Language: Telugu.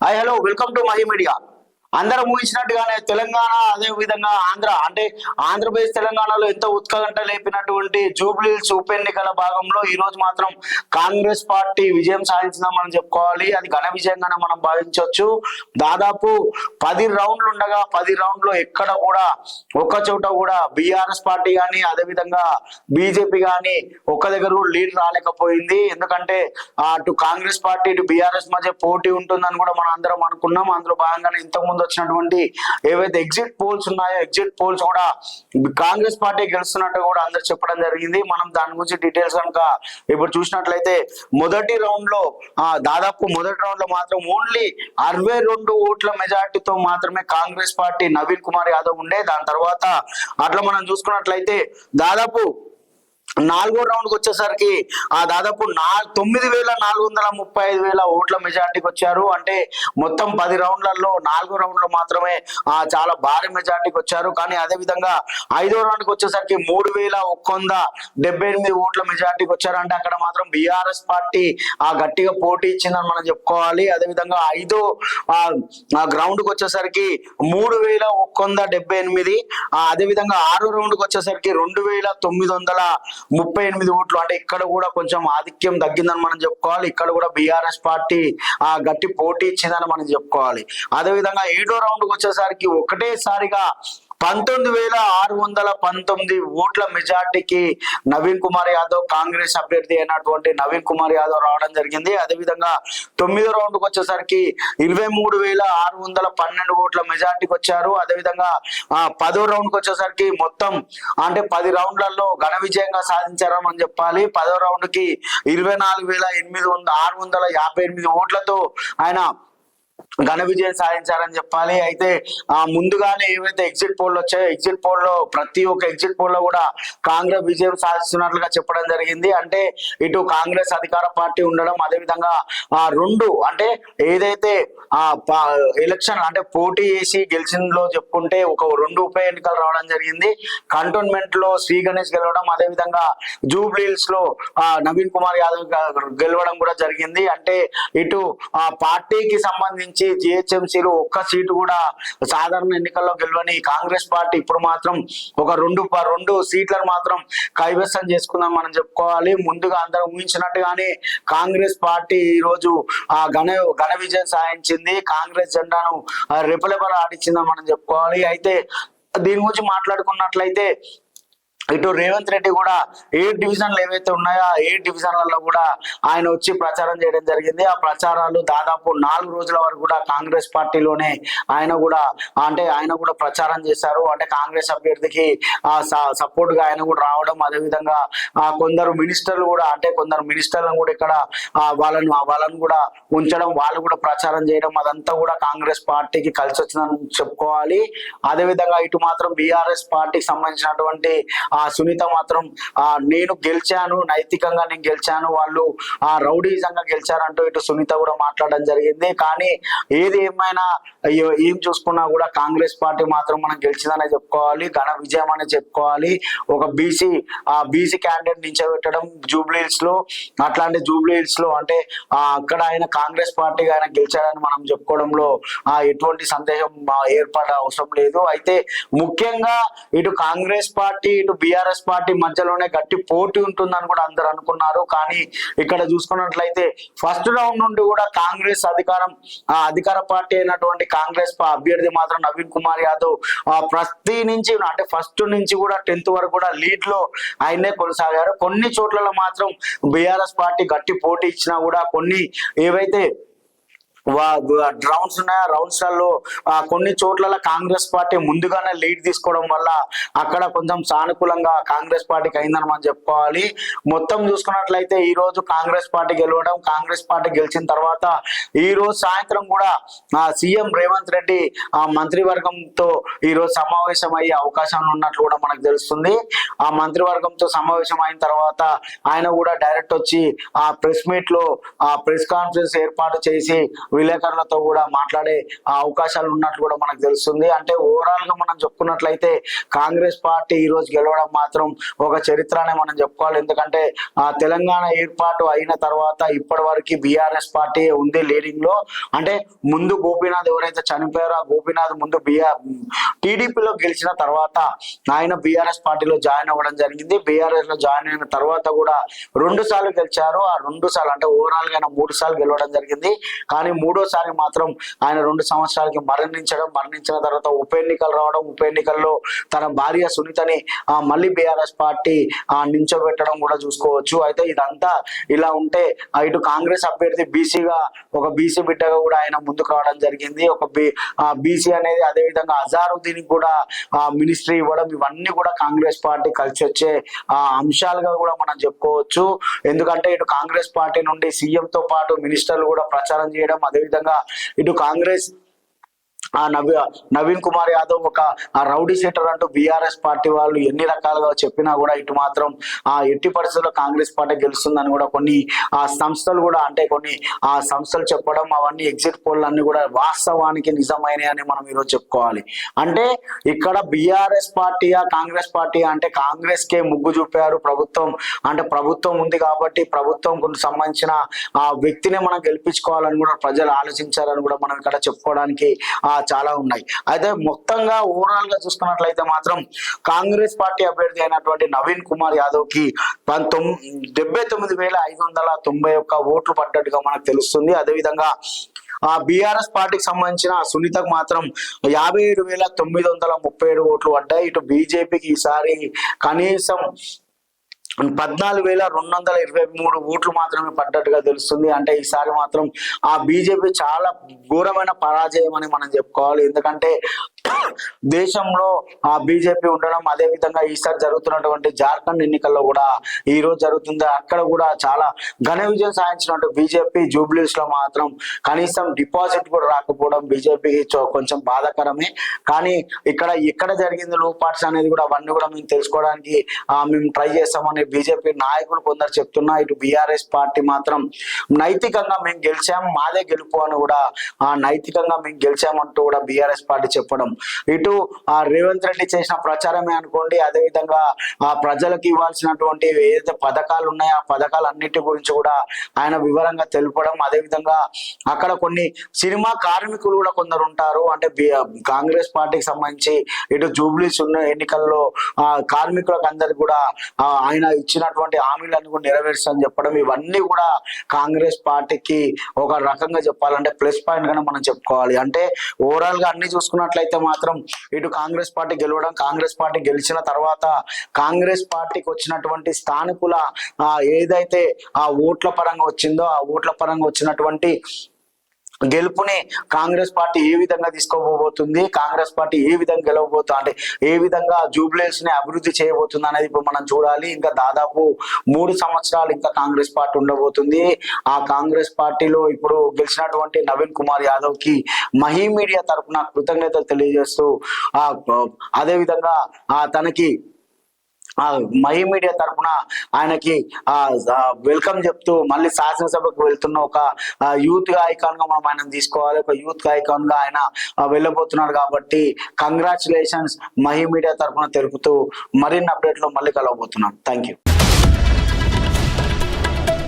Hi hello welcome to Mahi media. అందరం ఊహించినట్టుగానే తెలంగాణ అదే విధంగా ఆంధ్ర అంటే ఆంధ్రప్రదేశ్ తెలంగాణలో ఎంతో ఉత్కంఠ లేపినటువంటి జూబ్లీహిల్స్ ఉప ఎన్నికల భాగంలో ఈ రోజు మాత్రం కాంగ్రెస్ పార్టీ విజయం సాధించిందని మనం చెప్పుకోవాలి. అది ఘన విజయంగానే మనం భావించవచ్చు. దాదాపు 10 రౌండ్లు ఉండగా 10 రౌండ్లో ఎక్కడ కూడా ఒక్క చోట కూడా బీఆర్ఎస్ పార్టీ కానీ అదే విధంగా బీజేపీ కానీ ఒక్క దగ్గర కూడా లీడ్ రాలేకపోయింది. ఎందుకంటే అటు కాంగ్రెస్ పార్టీ ఇటు బీఆర్ఎస్ మధ్య పోటీ ఉంటుందని కూడా మనం అందరం అనుకున్నాం. అందులో భాగంగానే ఇంతకుముందు వచ్చినటువంటి ఏవైతే ఎగ్జిట్ పోల్స్ ఉన్నాయో ఎగ్జిట్ పోల్స్ కూడా కాంగ్రెస్ పార్టీ గెలుస్తున్నట్టు కూడా అందరు చెప్పడం జరిగింది. మనం దాని గురించి డీటెయిల్స్ కనుక ఇప్పుడు చూసినట్లయితే మొదటి రౌండ్ లో మాత్రం ఓన్లీ 62 ఓట్ల మెజార్టీతో మాత్రమే కాంగ్రెస్ పార్టీ నవీన్ కుమార్ యాదవ్ ఉండే. దాని తర్వాత అట్లా మనం చూసుకున్నట్లయితే దాదాపు 4వ రౌండ్కి వచ్చేసరికి దాదాపు 9,435,000 ఓట్ల మెజార్టీకి వచ్చారు. అంటే మొత్తం 10 రౌండ్లలో 4వ రౌండ్లో మాత్రమే చాలా భారీ మెజార్టీకి వచ్చారు. కానీ అదే విధంగా 5వ రౌండ్కి వచ్చేసరికి 3,178 ఓట్ల మెజార్టీకి వచ్చారు. అంటే అక్కడ మాత్రం బీఆర్ఎస్ పార్టీ గట్టిగా పోటీ ఇచ్చిందని మనం చెప్పుకోవాలి. అదే విధంగా 5వ గ్రౌండ్కి వచ్చేసరికి 3,178, అదే విధంగా 6వ రౌండ్కి వచ్చేసరికి 2,938 ఓట్లు. అంటే ఇక్కడ కూడా కొంచెం ఆధిక్యం తగ్గిందని మనం చెప్పుకోవాలి. ఇక్కడ కూడా బీఆర్ఎస్ పార్టీ గట్టి పోటీ ఇచ్చిందని మనం చెప్పుకోవాలి. అదే విధంగా 7వ రౌండ్కి వచ్చేసరికి ఒకటేసారిగా 19,619 ఓట్ల మెజార్టీకి నవీన్ కుమార్ యాదవ్ కాంగ్రెస్ అభ్యర్థి అయినటువంటి నవీన్ కుమార్ యాదవ్ రావడం జరిగింది. అదేవిధంగా 9వ రౌండ్కి వచ్చేసరికి 23,612 ఓట్ల మెజార్టీకి వచ్చారు. అదేవిధంగా 10వ రౌండ్కి వచ్చేసరికి మొత్తం అంటే 10 రౌండ్లలో ఘన విజయంగా సాధించారని మనం చెప్పాలి. 10వ రౌండ్కి 24,658 ఓట్లతో ఆయన ఘన విజయం సాధించారని చెప్పాలి. అయితే ముందుగానే ఏవైతే ఎగ్జిట్ పోల్ వచ్చాయో ఎగ్జిట్ పోల్ లో ప్రతి ఒక్క ఎగ్జిట్ పోల్ లో కూడా కాంగ్రెస్ విజయం సాధిస్తున్నట్లుగా చెప్పడం జరిగింది. అంటే ఇటు కాంగ్రెస్ అధికార పార్టీ ఉండడం, అదేవిధంగా రెండు అంటే ఏదైతే ఎలక్షన్ అంటే పోటీ చేసి గెలిచిందో చెప్పుకుంటే ఒక 2 ఉప ఎన్నికలు రావడం జరిగింది. కంటోన్మెంట్ లో శ్రీ గణేష్ గెలవడం, అదేవిధంగా జూబ్లీహిల్స్ లో నవీన్ కుమార్ యాదవ్ గెలవడం కూడా జరిగింది. అంటే ఇటు పార్టీకి సంబంధించి జిహెచ్ఎంసీలో ఒక్క సీటు కూడా సాధారణ ఎన్నికల్లో గెలవని కాంగ్రెస్ పార్టీ ఇప్పుడు మాత్రం ఒక 2 సీట్లను మాత్రం కైవసం చేసుకుందని మనం చెప్పుకోవాలి. ముందుగా అందరం ఊహించినట్టుగానే కాంగ్రెస్ పార్టీ ఈ రోజు ఘన విజయం సాధించింది. కాంగ్రెస్ జెండాను రెపరెపల ఆడించిందని మనం చెప్పుకోవాలి. అయితే దీని గురించి మాట్లాడుకున్నట్లయితే ఇటు రేవంత్ రెడ్డి కూడా 7 డివిజన్లు ఏవైతే ఉన్నాయో ఆ 7 డివిజన్లలో కూడా ఆయన వచ్చి ప్రచారం చేయడం జరిగింది. ఆ ప్రచారాలు దాదాపు 4 రోజుల వరకు కూడా కాంగ్రెస్ పార్టీలోనే ఆయన కూడా ప్రచారం చేశారు. అంటే కాంగ్రెస్ అభ్యర్థికి సపోర్ట్ గా ఆయన కూడా రావడం, అదేవిధంగా కొందరు మినిస్టర్లు కూడా మినిస్టర్లను కూడా ఇక్కడ వాళ్ళను కూడా ఉంచడం, వాళ్ళు కూడా ప్రచారం చేయడం, అదంతా కూడా కాంగ్రెస్ పార్టీకి కలిసి వచ్చిందని చెప్పుకోవాలి. అదేవిధంగా ఇటు మాత్రం బీఆర్ఎస్ పార్టీకి సంబంధించినటువంటి సునీత మాత్రం నేను గెలిచాను, నైతికంగా నేను గెలిచాను, వాళ్ళు రౌడీజంగా గెలిచారంటూ ఇటు సునీత కూడా మాట్లాడడం జరిగింది. కానీ ఏది ఏమైనా ఏం చూసుకున్నా కూడా కాంగ్రెస్ పార్టీ మాత్రం మనం గెలిచిందనే చెప్పుకోవాలి, ఘన విజయం అనే చెప్పుకోవాలి. ఒక బీసీ క్యాండిడేట్ నించోబెట్టడం జూబ్లీహిల్స్ లో, అట్లాంటి జూబ్లీహిల్స్ లో అంటే అక్కడ ఆయన కాంగ్రెస్ పార్టీగా ఆయన గెలిచాడని మనం చెప్పుకోవడంలో ఎటువంటి సందేహం ఏర్పడ అవసరం లేదు. అయితే ముఖ్యంగా ఇటు కాంగ్రెస్ పార్టీ ఇటు బీఆర్ఎస్ పార్టీ మధ్యలోనే గట్టి పోటీ ఉంటుందని కూడా అందరు అనుకున్నారు. కానీ ఇక్కడ చూసుకున్నట్లయితే ఫస్ట్ రౌండ్ నుండి కూడా కాంగ్రెస్ అధికార పార్టీ అయినటువంటి కాంగ్రెస్ అభ్యర్థి మాత్రం నవీన్ కుమార్ యాదవ్ ప్రతి నుంచి అంటే ఫస్ట్ నుంచి కూడా 10th వరకు కూడా లీడ్ లో ఆయనే కొనసాగారు. కొన్ని చోట్ల మాత్రం బీఆర్ఎస్ పార్టీ గట్టి పోటీ ఇచ్చినా కూడా కొన్ని ఏవైతే రౌండ్స్ ఉన్నాయో రౌండ్స్ లలో కొన్ని చోట్ల కాంగ్రెస్ పార్టీ ముందుగానే లీడ్ తీసుకోవడం వల్ల అక్కడ కొంచెం సానుకూలంగా కాంగ్రెస్ పార్టీకి అయిందని మనం చెప్పుకోవాలి. మొత్తం చూసుకున్నట్లయితే ఈ రోజు కాంగ్రెస్ పార్టీ గెలవడం, కాంగ్రెస్ పార్టీ గెలిచిన తర్వాత ఈ రోజు సాయంత్రం కూడా సీఎం రేవంత్ రెడ్డి మంత్రివర్గంతో ఈ రోజు సమావేశం అయ్యే అవకాశం ఉన్నట్లు కూడా మనకు తెలుస్తుంది. ఆ మంత్రివర్గంతో సమావేశం అయిన తర్వాత ఆయన కూడా డైరెక్ట్ వచ్చి ఆ ప్రెస్ మీట్ లో ప్రెస్ కాన్ఫరెన్స్ ఏర్పాటు చేసి విలేకరులతో కూడా మాట్లాడే అవకాశాలు ఉన్నట్లు కూడా మనకు తెలుస్తుంది. అంటే ఓవరాల్ గా మనం చెప్పుకున్నట్లయితే కాంగ్రెస్ పార్టీ ఈ రోజు గెలవడం మాత్రం ఒక చరిత్రనే మనం చెప్పుకోవాలి. ఎందుకంటే తెలంగాణ ఏర్పాటు అయిన తర్వాత ఇప్పటి వరకు బీఆర్ఎస్ పార్టీ ఉంది లీడింగ్ లో. అంటే ముందు గోపీనాథ్ ఎవరైతే చనిపోయారో ఆ గోపీనాథ్ ముందు టీడీపీలో గెలిచిన తర్వాత ఆయన బీఆర్ఎస్ పార్టీలో జాయిన్ అవ్వడం జరిగింది. బీఆర్ఎస్ లో జాయిన్ అయిన తర్వాత కూడా 2 సార్లు గెలిచారు. ఆ 2 సార్లు అంటే ఓవరాల్ గా 3 సార్లు గెలవడం జరిగింది. కానీ 3వసారి మాత్రం ఆయన 2 సంవత్సరాలకి మరణించిన తర్వాత ఉప ఎన్నికలు రావడం, ఉప ఎన్నికల్లో తన భార్య సునీతని మళ్ళీ బీఆర్ఎస్ పార్టీ నించోబెట్టడం కూడా చూసుకోవచ్చు. అయితే ఇదంతా ఇలా ఉంటే ఇటు కాంగ్రెస్ అభ్యర్థి బీసీగా ఒక బీసీ బిడ్డగా కూడా ఆయన ముందుకు రావడం జరిగింది. ఒక బీసీ అనేది అదే విధంగా అజారుద్దీన్ కూడా మినిస్ట్రీ ఇవ్వడం, ఇవన్నీ కూడా కాంగ్రెస్ పార్టీ కలిసి వచ్చే అంశాలుగా కూడా మనం చెప్పుకోవచ్చు. ఎందుకంటే ఇటు కాంగ్రెస్ పార్టీ నుండి సీఎం తో పాటు మినిస్టర్లు కూడా ప్రచారం చేయడం, అదేవిధంగా ఇటు కాంగ్రెస్ నవీన్ కుమార్ యాదవ్ ఒక రౌడీ షీటర్ అంటూ బీఆర్ఎస్ పార్టీ వాళ్ళు ఎన్ని రకాలుగా చెప్పినా కూడా ఇటు మాత్రం ఎట్టి పరిస్థితుల్లో కాంగ్రెస్ పార్టీ గెలుస్తుందని కూడా కొన్ని సంస్థలు కూడా అంటే కొన్ని సంస్థలు చెప్పడం, అవన్నీ ఎగ్జిట్ పోల్ అన్ని కూడా వాస్తవానికి నిజమైనవి అని మనం ఈరోజు చెప్పుకోవాలి. అంటే ఇక్కడ బీఆర్ఎస్ పార్టీయా కాంగ్రెస్ పార్టీయా అంటే కాంగ్రెస్ కే ముగ్గు చూపారు ప్రభుత్వం. అంటే ప్రభుత్వం ఉంది కాబట్టి ప్రభుత్వం సంబంధించిన వ్యక్తిని మనం గెలిపించుకోవాలని కూడా ప్రజలు ఆలోచించారని కూడా మనం ఇక్కడ చెప్పుకోవడానికి చాలా ఉన్నాయి. అయితే మొత్తంగా ఓవరాల్ గా చూసుకున్నట్లయితే మాత్రం కాంగ్రెస్ పార్టీ అభ్యర్థి అయినటువంటి నవీన్ కుమార్ యాదవ్ కి 79,591 ఓట్లు పడ్డట్టుగా మనకు తెలుస్తుంది. అదేవిధంగా బీఆర్ఎస్ పార్టీకి సంబంధించిన సునీతకు మాత్రం 57,937 ఓట్లు పడ్డాయి. ఇటు బీజేపీకి ఈసారి కనీసం 14,223 ఓట్లు మాత్రమే పడ్డట్టుగా తెలుస్తుంది. అంటే ఈసారి మాత్రం బీజేపీ చాలా ఘోరమైన పరాజయం అని మనం చెప్పుకోవాలి. ఎందుకంటే దేశంలో బీజేపీ ఉండడం, అదే విధంగా ఈసారి జరుగుతున్నటువంటి జార్ఖండ్ ఎన్నికల్లో కూడా ఈ రోజు జరుగుతుంది, అక్కడ కూడా చాలా ఘన విజయం సాధించినట్టు బీజేపీ జూబ్లీస్ లో మాత్రం కనీసం డిపాజిట్ కూడా రాకపోవడం బీజేపీకి కొంచెం బాధాకరమే. కానీ ఎక్కడ జరిగింది లోపాట్స్ అనేది కూడా అవన్నీ కూడా మేము తెలుసుకోవడానికి మేము ట్రై చేస్తామని బీజేపీ నాయకులు కొందరు చెప్తున్నా. ఇటు బీఆర్ఎస్ పార్టీ మాత్రం నైతికంగా మేము గెలిచాము, మాదే గెలుపు అని కూడా నైతికంగా మేము గెలిచామంటూ కూడా బీఆర్ఎస్ పార్టీ చెప్పడం, ఇటు రేవంత్ రెడ్డి చేసిన ప్రచారమే అనుకోండి, అదే విధంగా ప్రజలకు ఇవ్వాల్సినటువంటి ఏదైతే పథకాలు ఉన్నాయో ఆ పథకాలన్నిటి గురించి కూడా ఆయన వివరంగా తెలుపడం, అదే విధంగా అక్కడ కొన్ని సినిమా కార్మికులు కూడా కొందరు ఉంటారు. అంటే కాంగ్రెస్ పార్టీకి సంబంధించి ఇటు జూబ్లీస్ ఉన్న ఎన్నికల్లో కార్మికులకు అందరికి కూడా ఆయన ఇచ్చినటువంటి హామీలను కూడా నెరవేర్చని చెప్పడం, ఇవన్నీ కూడా కాంగ్రెస్ పార్టీకి ఒక రకంగా చెప్పాలంటే ప్లస్ పాయింట్ గానే మనం చెప్పుకోవాలి. అంటే ఓవరాల్ గా అన్ని చూసుకున్నట్లయితే మాత్రం ఇటు కాంగ్రెస్ పార్టీ గెలవడం, కాంగ్రెస్ పార్టీ గెలిచిన తర్వాత కాంగ్రెస్ పార్టీకి వచ్చినటువంటి స్థానికుల ఏదైతే ఓట్ల పరంగా వచ్చిందో ఆ ఓట్ల పరంగా వచ్చినటువంటి గెలుపుని కాంగ్రెస్ పార్టీ ఏ విధంగా తీసుకోబోతుంది, కాంగ్రెస్ పార్టీ ఏ విధంగా గెలవబోతుంది, అంటే ఏ విధంగా జూబ్లీస్ ని అభివృద్ధి చేయబోతుంది అనేది ఇప్పుడు మనం చూడాలి. ఇంకా దాదాపు 3 సంవత్సరాలు ఇంకా కాంగ్రెస్ పార్టీ ఉండబోతుంది. ఆ కాంగ్రెస్ పార్టీలో ఇప్పుడు గెలిచినటువంటి నవీన్ కుమార్ యాదవ్ కి మహీ మీడియా తరఫున కృతజ్ఞతలు తెలియజేస్తూ అదే విధంగా తనకి మహీ మీడియా తరఫున ఆయనకి వెల్కమ్ చెప్తూ మళ్ళీ శాసనసభకు వెళ్తున్న ఒక యూత్ ఐకాన్ గా మనం ఆయన తీసుకోవాలి. ఒక యూత్ ఐకాన్ గా ఆయన వెళ్ళబోతున్నాడు కాబట్టి కంగ్రాచులేషన్స్ మహీ మీడియా తరఫున తెలుపుతూ మరిన్ని అప్డేట్ లో మళ్ళీ కలవబోతున్నాం. Thank you.